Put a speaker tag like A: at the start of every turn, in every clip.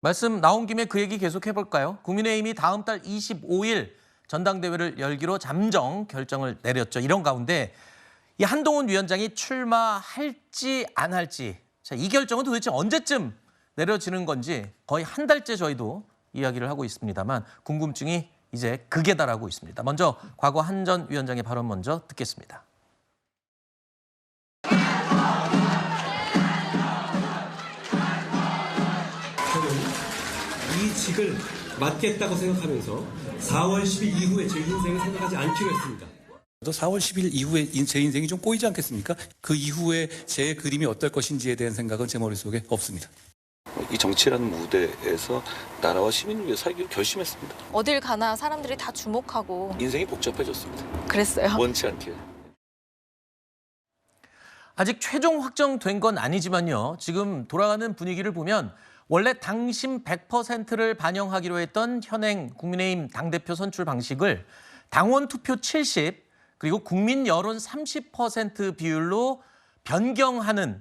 A: 말씀 나온 김에 그 얘기 계속 해볼까요? 국민의힘이 다음 달 25일 전당대회를 열기로 잠정 결정을 내렸죠. 이런 가운데 이 한동훈 위원장이 출마할지 안 할지, 자, 이 결정은 도대체 언제쯤 내려지는 건지 거의 한 달째 저희도 이야기를 하고 있습니다만 궁금증이 이제 극에 달하고 있습니다. 먼저 과거 한 전 위원장의 발언 먼저 듣겠습니다.
B: 이 직을 맡겠다고 생각하면서 4월 10일 이후에 제 인생을 생각하지 않기로 했습니다.
C: 4월 10일 이후에 제 인생이 좀 꼬이지 않겠습니까? 그 이후에 제 그림이 어떨 것인지에 대한 생각은 제 머릿속에 없습니다.
D: 이 정치라는 무대에서 나라와 시민을 위해 살기로 결심했습니다.
E: 어딜 가나 사람들이 다 주목하고
D: 인생이 복잡해졌습니다.
E: 그랬어요.
D: 원치 않게.
A: 아직 최종 확정된 건 아니지만요. 지금 돌아가는 분위기를 보면 원래 당심 100%를 반영하기로 했던 현행 국민의힘 당대표 선출 방식을 당원 투표 70 그리고 국민 여론 30% 비율로 변경하는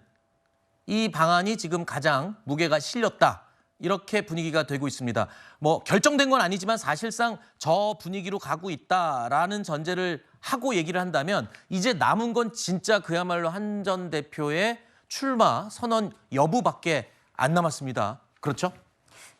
A: 이 방안이 지금 가장 무게가 실렸다. 이렇게 분위기가 되고 있습니다. 뭐 결정된 건 아니지만 사실상 저 분위기로 가고 있다라는 전제를 하고 얘기를 한다면 이제 남은 건 진짜 그야말로 한 전 대표의 출마 선언 여부밖에 안 남았습니다. 그렇죠?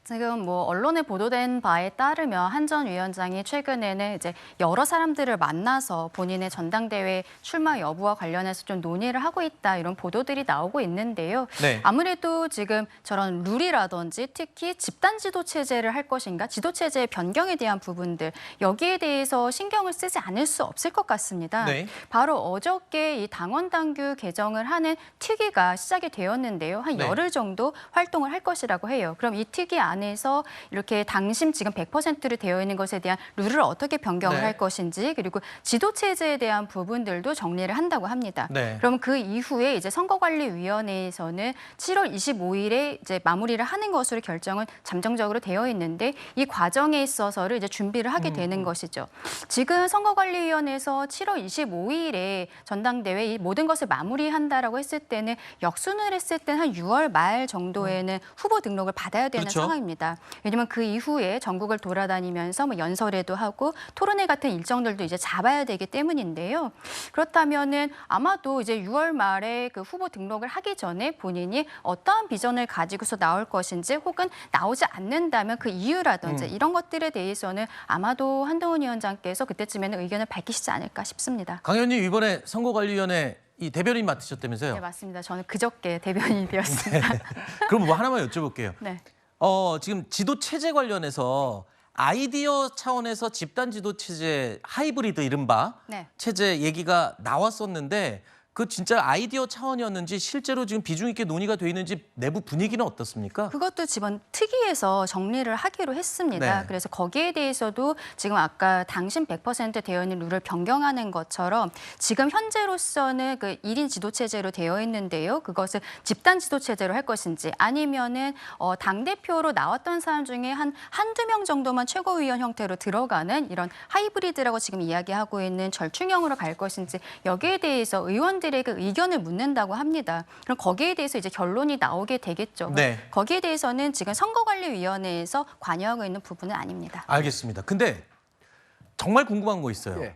F: 지금 뭐 언론에 보도된 바에 따르면 한 전 위원장이 최근에는 이제 여러 사람들을 만나서 본인의 전당대회 출마 여부와 관련해서 좀 논의를 하고 있다 이런 보도들이 나오고 있는데요.
A: 네.
F: 아무래도 지금 저런 룰이라든지 특히 집단 지도 체제를 할 것인가, 지도 체제의 변경에 대한 부분들 여기에 대해서 신경을 쓰지 않을 수 없을 것 같습니다.
A: 네.
F: 바로 어저께 이 당원 당규 개정을 하는 특위가 시작이 되었는데요. 한
A: 네.
F: 열흘 정도 활동을 할 것이라고 해요. 그럼 이 특위 안에서 이렇게 당심 지금 100%로 되어 있는 것에 대한 룰을 어떻게 변경을
A: 네.
F: 할 것인지 그리고 지도 체제에 대한 부분들도 정리를 한다고 합니다.
A: 네.
F: 그럼 그 이후에 이제 선거관리위원회에서는 7월 25일에 이제 마무리를 하는 것으로 결정은 잠정적으로 되어 있는데 이 과정에 있어서를 이제 준비를 하게 되는 것이죠. 지금 선거관리위원회에서 7월 25일에 전당대회 이 모든 것을 마무리한다라고 했을 때는 역순을 했을 때는 한 6월 말 정도에는 후보 등록을 받아야 되는
A: 그렇죠.
F: 상황입니다. 왜냐하면 그 이후에 전국을 돌아다니면서 뭐 연설회도 하고 토론회 같은 일정들도 이제 잡아야 되기 때문인데요. 그렇다면은 아마도 이제 6월 말에 그 후보 등록을 하기 전에 본인이 어떠한 비전을 가지고서 나올 것인지 혹은 나오지 않는다면 그 이유라든지 이런 것들에 대해서는 아마도 한동훈 위원장께서 그때쯤에는 의견을 밝히시지 않을까 싶습니다.
A: 강 의원님 이번에 선거관리위원회 이 대변인 맡으셨다면서요?
F: 네, 맞습니다. 저는 그저께 대변인이 되었습니다.
A: 그럼 뭐 하나만 여쭤볼게요.
F: 네.
A: 지금 지도 체제 관련해서 아이디어 차원에서 집단 지도 체제 하이브리드 이른바
F: 네.
A: 체제 얘기가 나왔었는데 그 진짜 아이디어 차원이었는지 실제로 지금 비중 있게 논의가 돼 있는지 내부 분위기는 어떻습니까?
F: 그것도 지번 특위에서 정리를 하기로 했습니다.
A: 네.
F: 그래서 거기에 대해서도 지금 아까 당심 100% 되어 있는 룰을 변경하는 것처럼 지금 현재로서는 그 1인 지도 체제로 되어 있는데요. 그것을 집단 지도 체제로 할 것인지 아니면은 당대표로 나왔던 사람 중에 한두 명 정도만 최고위원 형태로 들어가는 이런 하이브리드라고 지금 이야기하고 있는 절충형으로 갈 것인지 여기에 대해서 의원들에게 의견을 묻는다고 합니다. 그럼 거기에 대해서 이제 결론이 나오게 되겠죠.
A: 네.
F: 거기에 대해서는 지금 선거관리위원회에서 관여하고 있는 부분은 아닙니다.
A: 알겠습니다. 근데 정말 궁금한 거 있어요.
G: 예.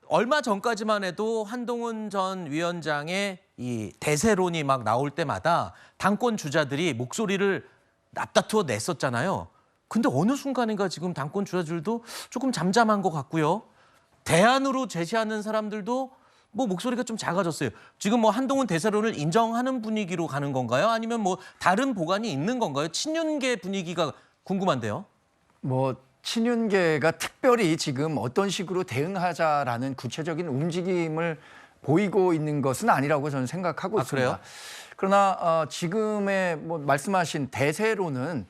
A: 얼마 전까지만 해도 한동훈 전 위원장의 이 대세론이 막 나올 때마다 당권 주자들이 목소리를 납다투어 냈었잖아요. 근데 어느 순간인가 지금 당권 주자들도 조금 잠잠한 것 같고요. 대안으로 제시하는 사람들도 뭐 목소리가 좀 작아졌어요. 지금 뭐 한동훈 대세론을 인정하는 분위기로 가는 건가요? 아니면 뭐 다른 보관이 있는 건가요? 친윤계 분위기가 궁금한데요.
G: 뭐 친윤계가 특별히 지금 어떤 식으로 대응하자라는 구체적인 움직임을 보이고 있는 것은 아니라고 저는 생각하고 있습니다.
A: 그래요?
G: 그러나 지금의 뭐 말씀하신 대세로는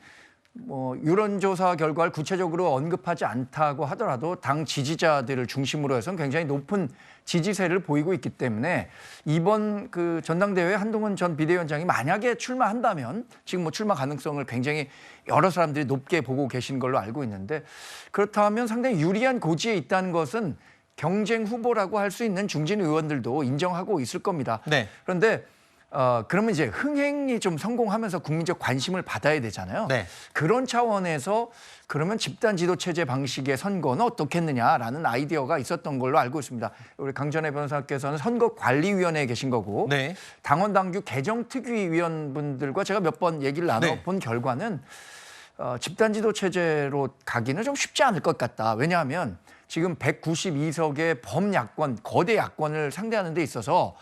G: 뭐 여론조사 결과를 구체적으로 언급하지 않다고 하더라도 당 지지자들을 중심으로 해서 굉장히 높은 지지세를 보이고 있기 때문에 이번 그 전당대회에 한동훈 전 비대위원장이 만약에 출마한다면 지금 뭐 출마 가능성을 굉장히 여러 사람들이 높게 보고 계신 걸로 알고 있는데 그렇다면 상당히 유리한 고지에 있다는 것은 경쟁 후보라고 할 수 있는 중진 의원들도 인정하고 있을 겁니다.
A: 네.
G: 그런데 그러면 이제 흥행이 좀 성공하면서 국민적 관심을 받아야 되잖아요.
A: 네.
G: 그런 차원에서 그러면 집단 지도 체제 방식의 선거는 어떻겠느냐라는 아이디어가 있었던 걸로 알고 있습니다. 우리 강전혜 변호사께서는 선거관리위원회에 계신 거고
A: 네.
G: 당원 당규 개정 특위 위원분들과 제가 몇 번 얘기를 나눠본 결과는 집단 지도 체제로 가기는 좀 쉽지 않을 것 같다. 왜냐하면 지금 192석의 범야권, 거대 야권을 상대하는 데 있어서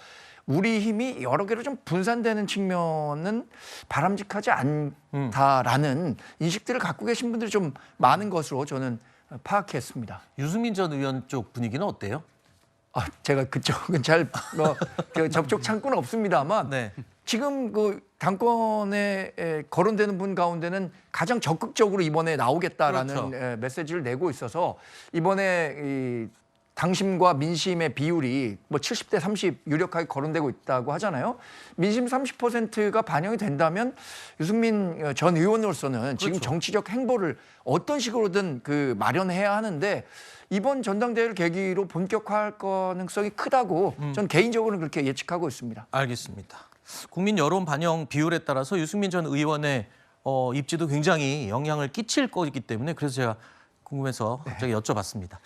G: 우리 힘이 여러 개로 좀 분산되는 측면은 바람직하지 않다라는 인식들을 갖고 계신 분들이 좀 많은 것으로 저는 파악했습니다.
A: 유승민 전 의원 쪽 분위기는 어때요?
G: 제가 그쪽은 잘 접촉 창구는 없습니다만
A: 네.
G: 지금 그 당권에 거론되는 분 가운데는 가장 적극적으로 이번에 나오겠다라는
A: 그렇죠.
G: 메시지를 내고 있어서 이번에 이 당심과 민심의 비율이 뭐 70대 30 유력하게 거론되고 있다고 하잖아요. 민심 30%가 반영이 된다면 유승민 전 의원으로서는 지금
A: 그렇죠.
G: 정치적 행보를 어떤 식으로든 마련해야 하는데 이번 전당대회를 계기로 본격화할 가능성이 크다고 저는 개인적으로는 그렇게 예측하고 있습니다.
A: 알겠습니다. 국민 여론 반영 비율에 따라서 유승민 전 의원의 입지도 굉장히 영향을 끼칠 거기 때문에 그래서 제가 궁금해서 갑자기 여쭤봤습니다.